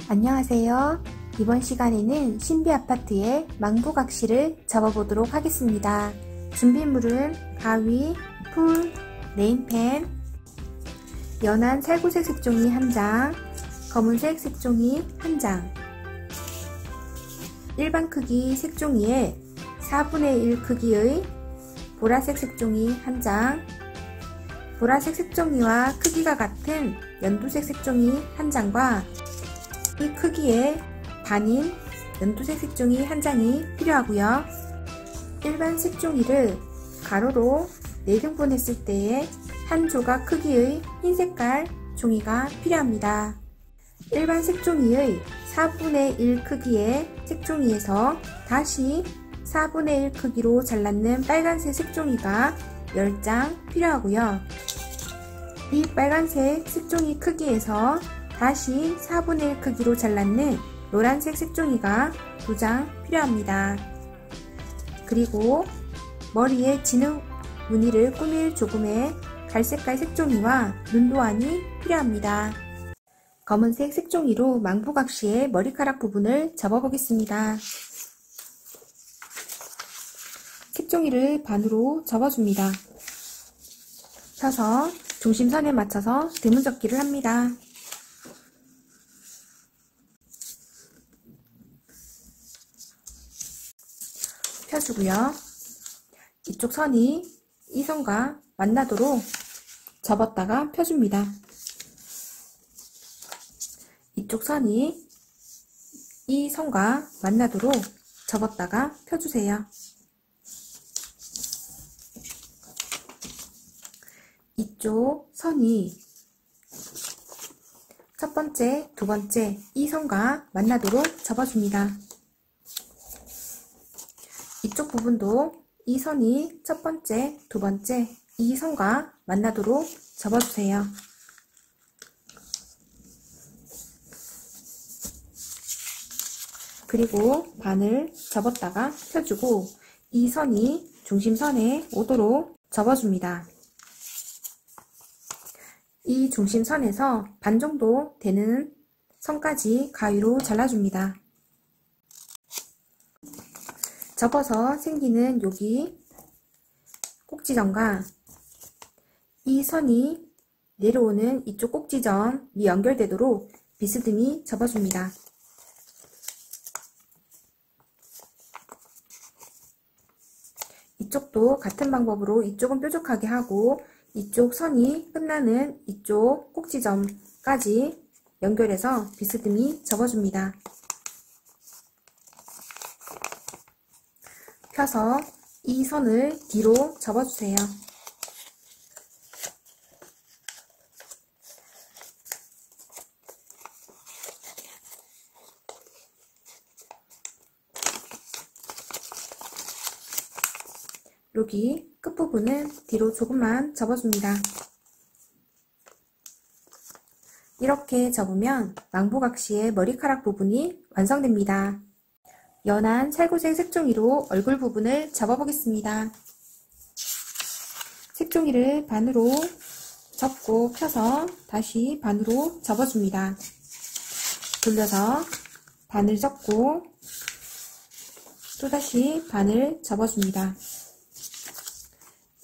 안녕하세요. 이번 시간에는 신비아파트의 망부각시를 접어보도록 하겠습니다. 준비물은 가위, 풀, 네임펜, 연한 살구색 색종이 1장, 검은색 색종이 1장, 일반 크기 색종이에 4분의 1 크기의 보라색 색종이 1장, 보라색 색종이와 크기가 같은 연두색 색종이 1장과 이 크기의 반인 연두색 색종이 1장이 필요하고요. 일반 색종이를 가로로 4등분 했을 때에 한 조각 크기의 흰 색깔 종이가 필요합니다. 일반 색종이의 4분의 1 크기의 색종이에서 다시 4분의 1 크기로 잘랐는 빨간색 색종이가 10장 필요하고요. 이 빨간색 색종이 크기에서 다시 4분의 1 크기로 잘랐는 노란색 색종이가 2장 필요합니다. 그리고 머리에 진흙 무늬를 꾸밀 조금의 갈색깔 색종이와 눈도안이 필요합니다. 검은색 색종이로 망부각시의 머리카락 부분을 접어보겠습니다. 색종이를 반으로 접어줍니다. 펴서 중심선에 맞춰서 드문접기를 합니다. 펴주고요. 이쪽 선이 이 선과 만나도록 접었다가 펴줍니다. 이쪽 선이 이 선과 만나도록 접었다가 펴주세요. 이쪽 선이 첫 번째, 두 번째 이 선과 만나도록 접어줍니다. 이쪽 부분도 이 선이 첫 번째, 두 번째 이 선과 만나도록 접어주세요. 그리고 반을 접었다가 펴주고 이 선이 중심선에 오도록 접어줍니다. 이 중심선에서 반 정도 되는 선까지 가위로 잘라줍니다. 접어서 생기는 여기 꼭지점과 이 선이 내려오는 이쪽 꼭지점이 연결되도록 비스듬히 접어줍니다. 이쪽도 같은 방법으로 이쪽은 뾰족하게 하고 이쪽 선이 끝나는 이쪽 꼭지점까지 연결해서 비스듬히 접어줍니다. 펴서 이 선을 뒤로 접어주세요. 여기 끝부분은 뒤로 조금만 접어줍니다. 이렇게 접으면 망부각시의 머리카락 부분이 완성됩니다. 연한 살구색 색종이로 얼굴 부분을 접어보겠습니다. 색종이를 반으로 접고 펴서 다시 반으로 접어줍니다. 돌려서 반을 접고 또다시 반을 접어줍니다.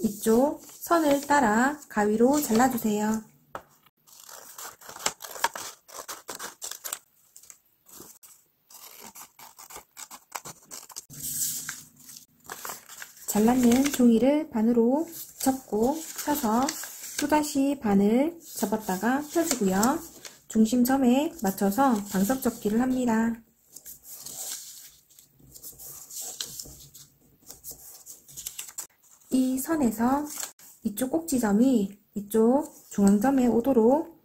이쪽 선을 따라 가위로 잘라주세요. 잘랐는 종이를 반으로 접고 펴서 또다시 반을 접었다가 펴주고요. 중심점에 맞춰서 방석 접기를 합니다. 이 선에서 이쪽 꼭지점이 이쪽 중앙점에 오도록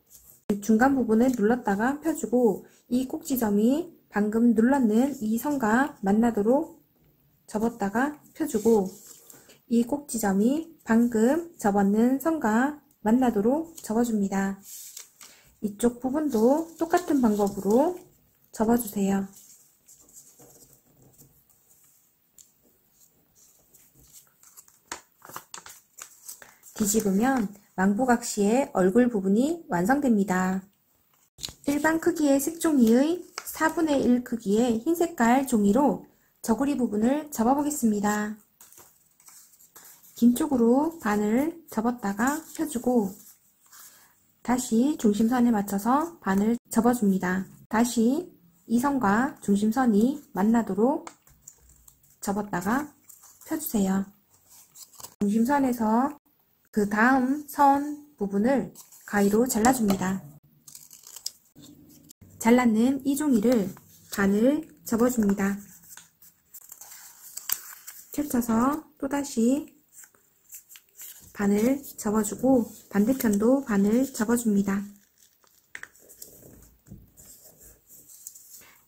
중간 부분을 눌렀다가 펴주고 이 꼭지점이 방금 눌렀는 이 선과 만나도록 접었다가 펴주고 이 꼭지점이 방금 접었는 선과 만나도록 접어줍니다. 이쪽 부분도 똑같은 방법으로 접어주세요. 뒤집으면 망부각시의 얼굴 부분이 완성됩니다. 일반 크기의 색종이의 4분의 1 크기의 흰 색깔 종이로 저고리 부분을 접어보겠습니다. 긴 쪽으로 반을 접었다가 펴주고 다시 중심선에 맞춰서 반을 접어줍니다. 다시 이 선과 중심선이 만나도록 접었다가 펴주세요. 중심선에서 그 다음 선 부분을 가위로 잘라줍니다. 잘랐는 이 종이를 반을 접어줍니다. 펼쳐서 또다시 반을 접어주고 반대편도 반을 접어줍니다.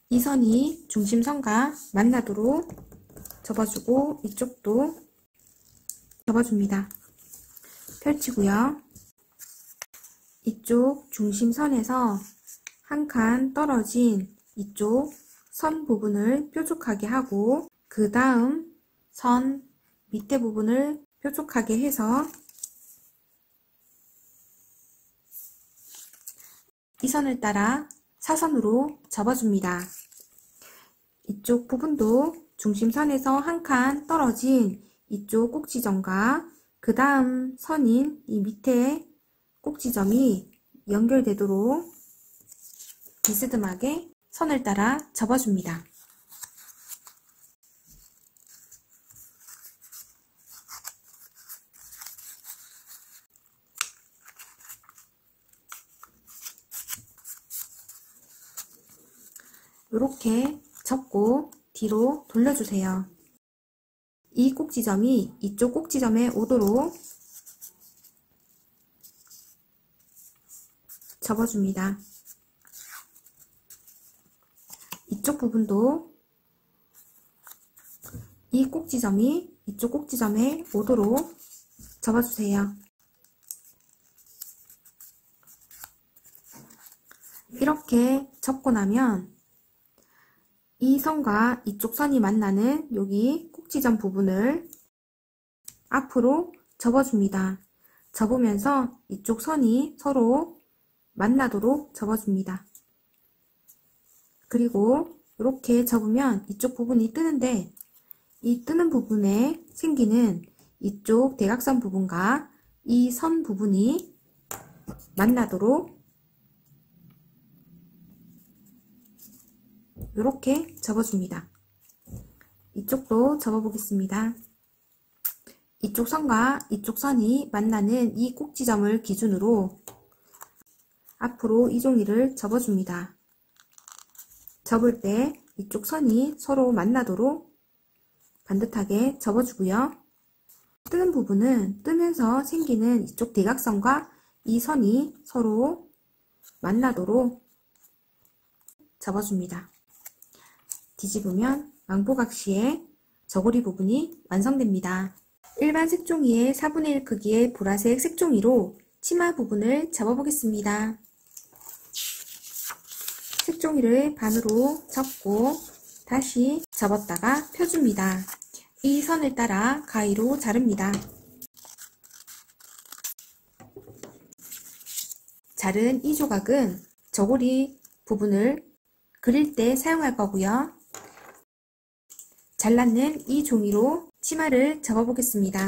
이 선이 중심선과 만나도록 접어주고 이쪽도 접어줍니다. 펼치고요. 이쪽 중심선에서 한 칸 떨어진 이쪽 선 부분을 뾰족하게 하고 그 다음 선 밑에 부분을 뾰족하게 해서 이 선을 따라 사선으로 접어줍니다. 이쪽 부분도 중심선에서 한 칸 떨어진 이쪽 꼭지점과 그 다음 선인 이 밑에 꼭지점이 연결되도록 비스듬하게 선을 따라 접어줍니다. 이렇게 접고 뒤로 돌려주세요. 이 꼭지점이 이쪽 꼭지점에 오도록 접어줍니다. 이쪽 부분도 이 꼭지점이 이쪽 꼭지점에 오도록 접어주세요. 이렇게 접고 나면 이 선과 이쪽 선이 만나는 여기 꼭지점 부분을 앞으로 접어줍니다. 접으면서 이쪽 선이 서로 만나도록 접어줍니다. 그리고 이렇게 접으면 이쪽 부분이 뜨는데 이 뜨는 부분에 생기는 이쪽 대각선 부분과 이 선 부분이 만나도록 이렇게 접어줍니다. 이쪽도 접어보겠습니다. 이쪽 선과 이쪽 선이 만나는 이 꼭지점을 기준으로 앞으로 이 종이를 접어줍니다. 접을 때 이쪽 선이 서로 만나도록 반듯하게 접어주고요. 뜨는 부분은 뜨면서 생기는 이쪽 대각선과 이 선이 서로 만나도록 접어줍니다. 뒤집으면 망보각시의 저고리 부분이 완성됩니다. 일반 색종이의 4분의 1 크기의 보라색 색종이로 치마 부분을 접어보겠습니다. 색종이를 반으로 접고 다시 접었다가 펴줍니다. 이 선을 따라 가위로 자릅니다. 자른 이 조각은 저고리 부분을 그릴 때 사용할 거고요. 잘랐는 이 종이로 치마를 접어보겠습니다.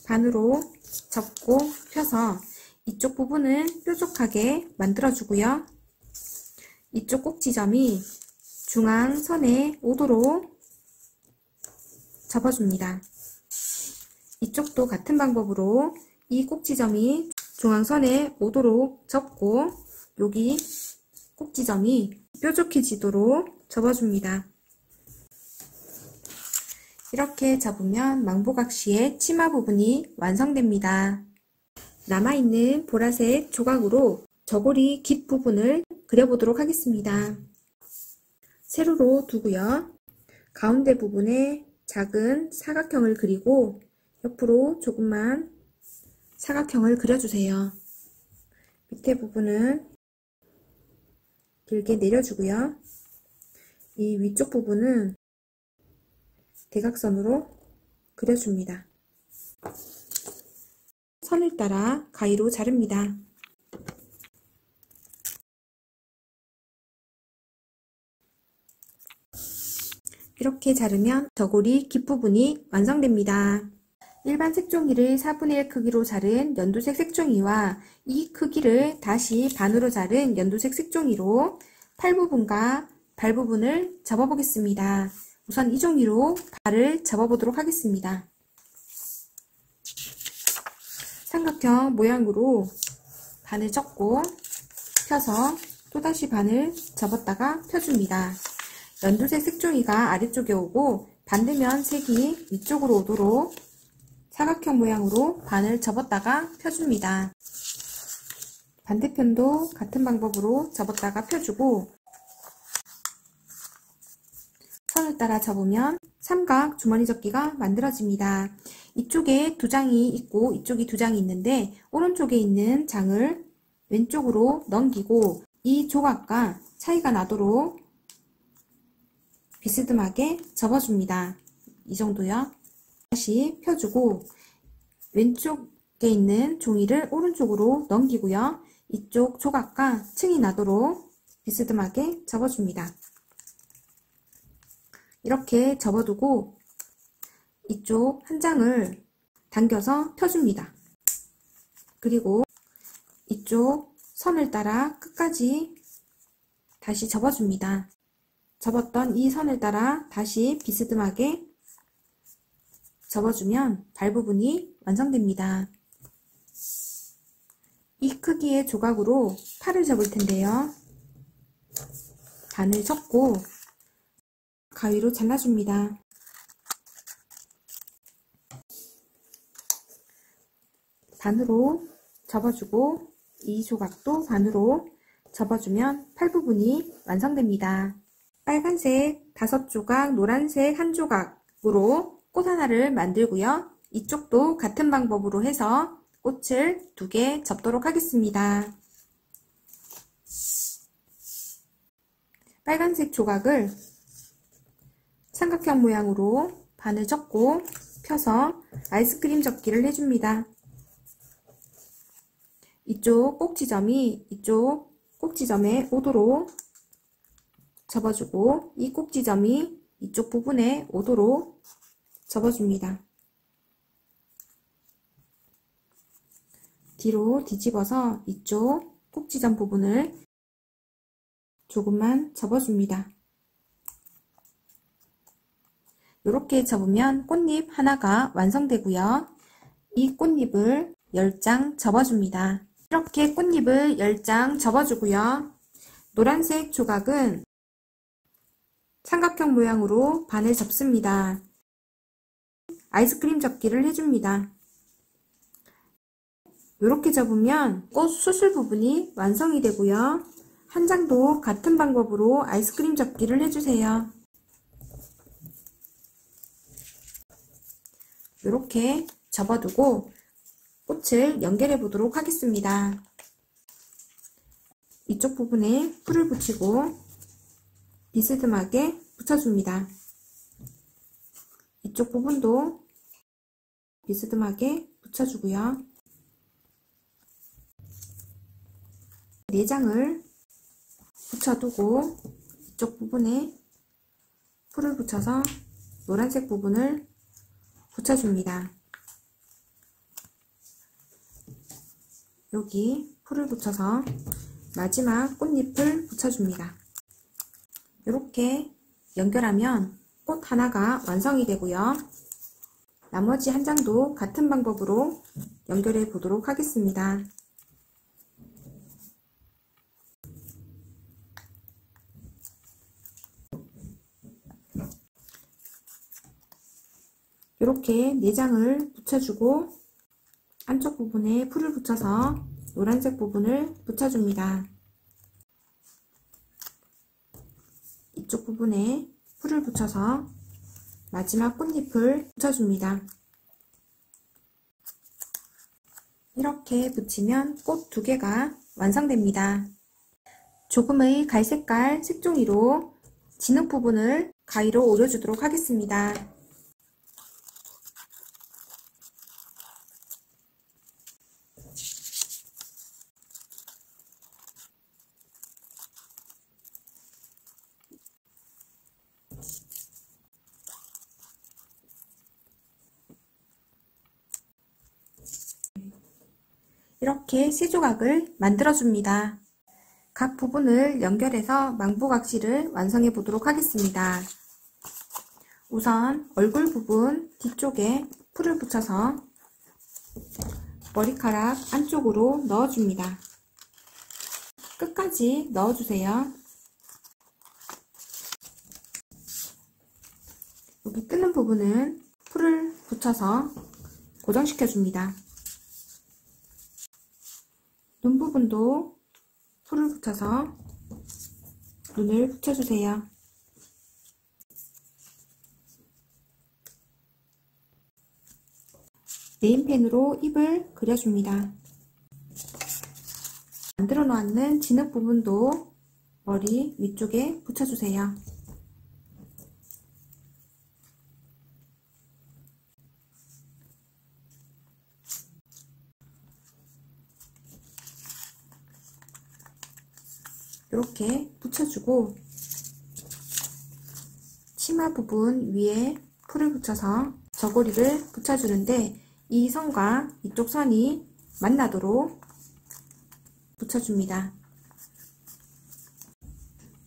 반으로 접고 펴서 이쪽 부분은 뾰족하게 만들어주고요. 이쪽 꼭지점이 중앙선에 오도록 접어줍니다. 이쪽도 같은 방법으로 이 꼭지점이 중앙선에 오도록 접고 여기 꼭지점이 뾰족해지도록 접어줍니다. 이렇게 접으면 망보각시의 치마 부분이 완성됩니다. 남아있는 보라색 조각으로 저고리 깃 부분을 그려보도록 하겠습니다. 세로로 두고요. 가운데 부분에 작은 사각형을 그리고 옆으로 조금만 사각형을 그려주세요. 밑에 부분은 길게 내려주고요. 이 위쪽 부분은 대각선으로 그려줍니다. 선을 따라 가위로 자릅니다. 이렇게 자르면 저고리 깃부분이 완성됩니다. 일반 색종이를 4분의 1 크기로 자른 연두색 색종이와 이 크기를 다시 반으로 자른 연두색 색종이로 팔 부분과 발 부분을 접어보겠습니다. 우선 이 종이로 발을 접어보도록 하겠습니다. 삼각형 모양으로 반을 접고 펴서 또다시 반을 접었다가 펴줍니다. 연두색 색종이가 아래쪽에 오고 반대면 색이 위쪽으로 오도록 사각형 모양으로 반을 접었다가 펴줍니다. 반대편도 같은 방법으로 접었다가 펴주고 선을 따라 접으면 삼각 주머니 접기가 만들어집니다. 이쪽에 두 장이 있고 이쪽에 두 장이 있는데 오른쪽에 있는 장을 왼쪽으로 넘기고 이 조각과 차이가 나도록 비스듬하게 접어줍니다. 이 정도요. 다시 펴주고 왼쪽에 있는 종이를 오른쪽으로 넘기고요. 이쪽 조각과 층이 나도록 비스듬하게 접어줍니다. 이렇게 접어두고 이쪽 한 장을 당겨서 펴줍니다. 그리고 이쪽 선을 따라 끝까지 다시 접어줍니다. 접었던 이 선을 따라 다시 비스듬하게 접어주면 발 부분이 완성됩니다. 이 크기의 조각으로 팔을 접을 텐데요. 반을 접고 가위로 잘라줍니다. 반으로 접어주고 이 조각도 반으로 접어주면 팔 부분이 완성됩니다. 빨간색 5조각, 노란색 1조각으로 꽃 하나를 만들고요. 이쪽도 같은 방법으로 해서 꽃을 2개 접도록 하겠습니다. 빨간색 조각을 삼각형 모양으로 반을 접고 펴서 아이스크림 접기를 해줍니다. 이쪽 꼭지점이 이쪽 꼭지점에 오도록 접어주고 이 꼭지점이 이쪽 부분에 오도록 접어줍니다. 뒤로 뒤집어서 이쪽 꼭지점 부분을 조금만 접어줍니다. 이렇게 접으면 꽃잎 하나가 완성되고요. 이 꽃잎을 10장 접어줍니다. 이렇게 꽃잎을 10장 접어주고요. 노란색 조각은 삼각형 모양으로 반을 접습니다. 아이스크림 접기를 해줍니다. 이렇게 접으면 꽃 수술 부분이 완성이 되고요. 한 장도 같은 방법으로 아이스크림 접기를 해주세요. 이렇게 접어두고 꽃을 연결해 보도록 하겠습니다. 이쪽 부분에 풀을 붙이고 비스듬하게 붙여줍니다. 이쪽 부분도 비스듬하게 붙여주고요. 4장을 붙여두고 이쪽 부분에 풀을 붙여서 노란색 부분을 붙여줍니다. 여기 풀을 붙여서 마지막 꽃잎을 붙여줍니다. 이렇게 연결하면 꽃 하나가 완성이 되고요. 나머지 한 장도 같은 방법으로 연결해 보도록 하겠습니다. 이렇게 4장을 붙여주고 안쪽 부분에 풀을 붙여서 노란색 부분을 붙여줍니다. 이쪽 부분에 풀을 붙여서 마지막 꽃잎을 붙여줍니다. 이렇게 붙이면 꽃 2개가 완성됩니다. 조금의 갈색깔 색종이로 진흙 부분을 가위로 오려주도록 하겠습니다. 이렇게 세 조각을 만들어줍니다. 각 부분을 연결해서 망부각시를 완성해 보도록 하겠습니다. 우선 얼굴 부분 뒤쪽에 풀을 붙여서 머리카락 안쪽으로 넣어줍니다. 끝까지 넣어주세요. 여기 끄는 부분은 풀을 붙여서 고정시켜줍니다. 눈 부분도 풀을 붙여서 눈을 붙여주세요. 네임펜으로 입을 그려줍니다. 만들어 놓았는 진흙 부분도 머리 위쪽에 붙여주세요. 이렇게 붙여주고 치마 부분 위에 풀을 붙여서 저고리를 붙여주는데 이 선과 이쪽 선이 만나도록 붙여줍니다.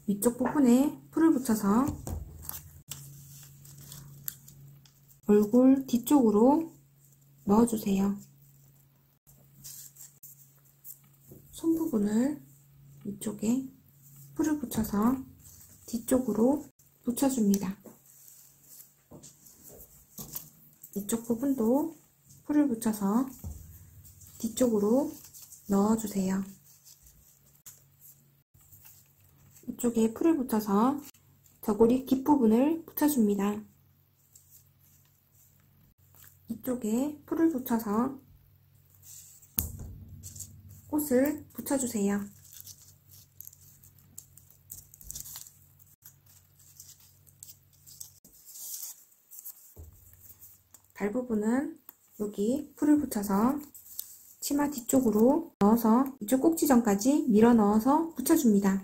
위쪽 부분에 풀을 붙여서 얼굴 뒤쪽으로 넣어주세요. 손 부분을 이쪽에 풀을 붙여서 뒤쪽으로 붙여줍니다. 이쪽 부분도 풀을 붙여서 뒤쪽으로 넣어주세요. 이쪽에 풀을 붙여서 저고리 깃부분을 붙여줍니다. 이쪽에 풀을 붙여서 꽃을 붙여주세요. 발 부분은 여기 풀을 붙여서 치마 뒤쪽으로 넣어서 이쪽 꼭지점까지 밀어 넣어서 붙여줍니다.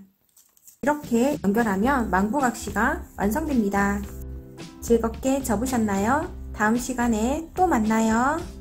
이렇게 연결하면 망부각시가 완성됩니다. 즐겁게 접으셨나요? 다음 시간에 또 만나요.